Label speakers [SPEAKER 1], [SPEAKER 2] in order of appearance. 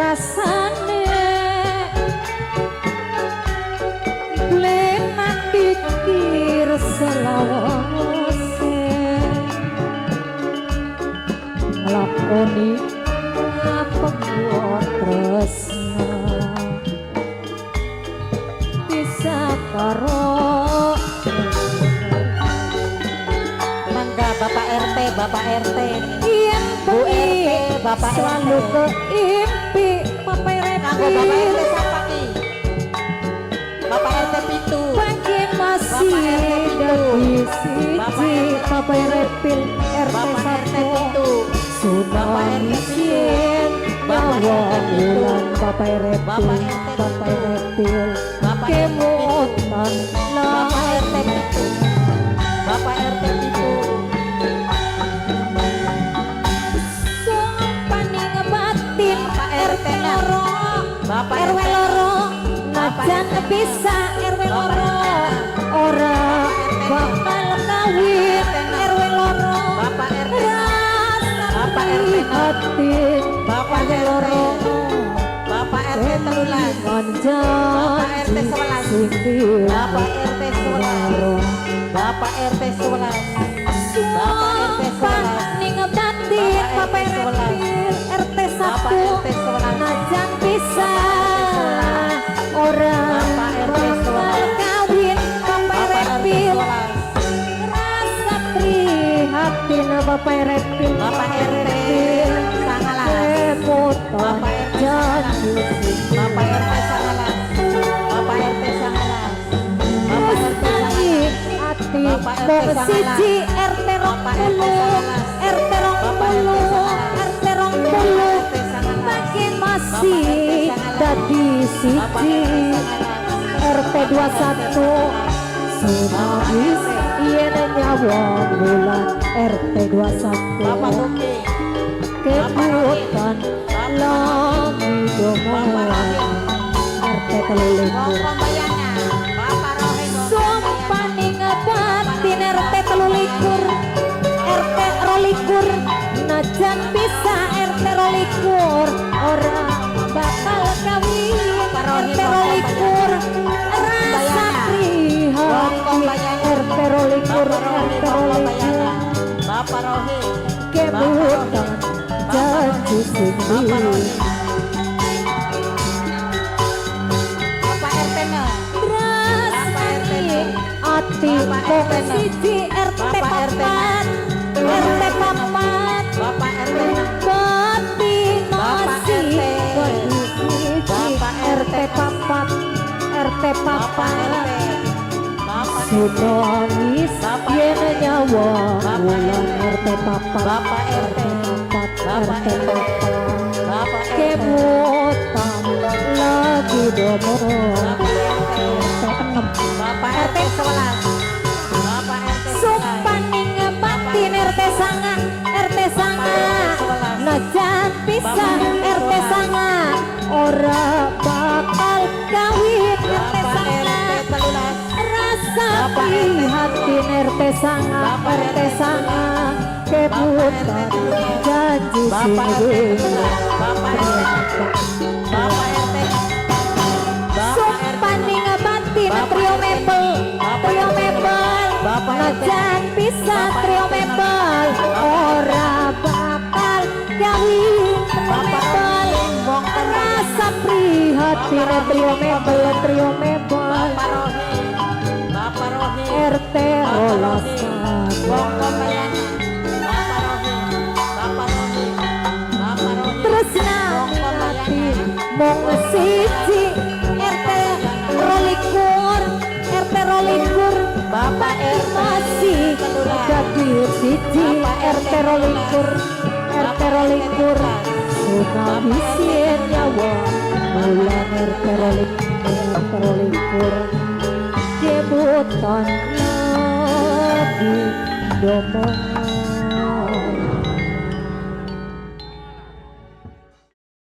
[SPEAKER 1] rasane lemak pikir selawase nglakoni apa kuat tresna bisa karo
[SPEAKER 2] Bapak RT, Bapak RT,
[SPEAKER 1] yang
[SPEAKER 2] Bu RT, Bapak
[SPEAKER 1] selalu
[SPEAKER 2] RT.
[SPEAKER 1] keimpi Bapak
[SPEAKER 2] Kanggo Bapak RT
[SPEAKER 1] Reptil
[SPEAKER 2] siapa ki? Bapak RT Pitu.
[SPEAKER 1] pagi masih
[SPEAKER 2] Bapak RT
[SPEAKER 1] dari
[SPEAKER 2] Bapak
[SPEAKER 1] siji
[SPEAKER 2] RT
[SPEAKER 1] Bapak Reptil RT
[SPEAKER 2] Bapak RT
[SPEAKER 1] 1
[SPEAKER 2] Pitu.
[SPEAKER 1] sudah
[SPEAKER 2] Bapak RT
[SPEAKER 1] misien
[SPEAKER 2] Bapak
[SPEAKER 1] bahwa
[SPEAKER 2] RT
[SPEAKER 1] bulan Bapak Reptil
[SPEAKER 2] Bapak RT
[SPEAKER 1] Bapak Reptil
[SPEAKER 2] Bapak RT
[SPEAKER 1] kemutan
[SPEAKER 2] Bapak RT
[SPEAKER 1] lah
[SPEAKER 2] Pitu. Bapak RT Pitu.
[SPEAKER 1] paning batin
[SPEAKER 2] Pak
[SPEAKER 1] RT
[SPEAKER 2] RT
[SPEAKER 1] loro
[SPEAKER 2] Bapak
[SPEAKER 1] RW
[SPEAKER 2] RT.
[SPEAKER 1] loro
[SPEAKER 2] Bapak
[SPEAKER 1] najan
[SPEAKER 2] RT.
[SPEAKER 1] bisa RW
[SPEAKER 2] Bapak
[SPEAKER 1] loro
[SPEAKER 2] RT.
[SPEAKER 1] ora bakal kawin RW loro
[SPEAKER 2] Bapak RT.
[SPEAKER 1] rasa
[SPEAKER 2] Bapak RT.
[SPEAKER 1] batin
[SPEAKER 2] Bapak
[SPEAKER 1] RW
[SPEAKER 2] RT.
[SPEAKER 1] loro
[SPEAKER 2] Bapak RT 13.
[SPEAKER 1] manjan
[SPEAKER 2] Bapak RT 11.
[SPEAKER 1] sindir
[SPEAKER 2] Bapak RT 11. Bapak RT 11. Bapak RT 11.
[SPEAKER 1] ning batin
[SPEAKER 2] Bapak
[SPEAKER 1] Bapak
[SPEAKER 2] RT
[SPEAKER 1] RT
[SPEAKER 2] Bapak
[SPEAKER 1] 1
[SPEAKER 2] RT 11.
[SPEAKER 1] najan bisa ora
[SPEAKER 2] Bapak RT
[SPEAKER 1] bakal kawin Bapak
[SPEAKER 2] Bapak RT
[SPEAKER 1] Reptil
[SPEAKER 2] 11.
[SPEAKER 1] rasa prihatin Bapak Reptil
[SPEAKER 2] Bapak RT sangalas.
[SPEAKER 1] remoto
[SPEAKER 2] Bapak RT
[SPEAKER 1] janji
[SPEAKER 2] Bapak RT sangalas. Bapak RT sangalas. Bapak RT sangalas.
[SPEAKER 1] hati
[SPEAKER 2] Bapak RT
[SPEAKER 1] mong
[SPEAKER 2] sangalas.
[SPEAKER 1] siji RT
[SPEAKER 2] Bapak RT
[SPEAKER 1] 20
[SPEAKER 2] sangalas.
[SPEAKER 1] RT 20
[SPEAKER 2] Bapak RT sangalas.
[SPEAKER 1] RT 20
[SPEAKER 2] Bapak RT sangalas.
[SPEAKER 1] makin
[SPEAKER 2] Bapak
[SPEAKER 1] masih
[SPEAKER 2] RT sangalas.
[SPEAKER 1] dadi
[SPEAKER 2] Bapak
[SPEAKER 1] siji
[SPEAKER 2] RT sangalas.
[SPEAKER 1] RT 21 Sinabis yen nyawa bulan RT 21
[SPEAKER 2] Bapak Tuki.
[SPEAKER 1] kebutan lagi domoan RT telulikur
[SPEAKER 2] Ngomong bayangnya. Bapak Rohin ngomong
[SPEAKER 1] sumpah ning batin RT telulikur RT rolikur najan bisa RT rolikur ora bakal kawin RT rolikur rasa prihatin RT rolikur RT rolikur
[SPEAKER 2] Bapak Rohin.
[SPEAKER 1] kebutan janji
[SPEAKER 2] Bapak
[SPEAKER 1] sendiri
[SPEAKER 2] Rohin. Bapak RT nya.
[SPEAKER 1] rasani ati mong siji RT
[SPEAKER 2] Bapak RT.
[SPEAKER 1] papat RT papat
[SPEAKER 2] Bapak RT nya.
[SPEAKER 1] Bati
[SPEAKER 2] Bapak
[SPEAKER 1] masih
[SPEAKER 2] RT.
[SPEAKER 1] kondisi
[SPEAKER 2] Bapak
[SPEAKER 1] RT papat RT
[SPEAKER 2] Bapak
[SPEAKER 1] papat
[SPEAKER 2] RT. Bapak
[SPEAKER 1] Sinangis
[SPEAKER 2] Bapak
[SPEAKER 1] yen
[SPEAKER 2] RT.
[SPEAKER 1] nyawa
[SPEAKER 2] Bapak
[SPEAKER 1] bulan
[SPEAKER 2] RT.
[SPEAKER 1] RT papat
[SPEAKER 2] Bapak RT.
[SPEAKER 1] papat
[SPEAKER 2] Bapak
[SPEAKER 1] RT
[SPEAKER 2] RT.
[SPEAKER 1] papat
[SPEAKER 2] Bapak RT.
[SPEAKER 1] kemutan lagi domo
[SPEAKER 2] Bapak RT.
[SPEAKER 1] RT 6
[SPEAKER 2] Bapak RT 11. Bapak RT 11.
[SPEAKER 1] sumpah ning batin RT sanga RT sanga najan bisa RT sanga ora bakal kawin RT
[SPEAKER 2] Bapak
[SPEAKER 1] sanga
[SPEAKER 2] RT 13.
[SPEAKER 1] rasa
[SPEAKER 2] Bapak
[SPEAKER 1] prihatin RT sanga
[SPEAKER 2] Bapak
[SPEAKER 1] RT
[SPEAKER 2] RT
[SPEAKER 1] sanga
[SPEAKER 2] Bapak
[SPEAKER 1] kebutan
[SPEAKER 2] RT
[SPEAKER 1] janji
[SPEAKER 2] Bapak RT
[SPEAKER 1] sini
[SPEAKER 2] 13. Bapak RT. Bapak RT.
[SPEAKER 1] sumpah ning batin trio mebel trio mebel
[SPEAKER 2] Bapak RT.
[SPEAKER 1] najan bisa
[SPEAKER 2] Bapak
[SPEAKER 1] trio
[SPEAKER 2] RT.
[SPEAKER 1] mebel ora bakal kawin mebel rasa prihatin trio mebel
[SPEAKER 2] Bapak Rohin. Bapak Rohin.
[SPEAKER 1] RT rolasan
[SPEAKER 2] Bongkong bayangnya. Bapak Rohin. Bapak Rohin. Bapak Rohin.
[SPEAKER 1] tresna
[SPEAKER 2] Bongkong
[SPEAKER 1] hati
[SPEAKER 2] bayangnya.
[SPEAKER 1] mong siji RT rolikur RT rolikur
[SPEAKER 2] Bapak RT.
[SPEAKER 1] masih dadi siji RT rolikur RT rolikur sudah bisien nyawa bulan RT rolikur kebutan lagi domong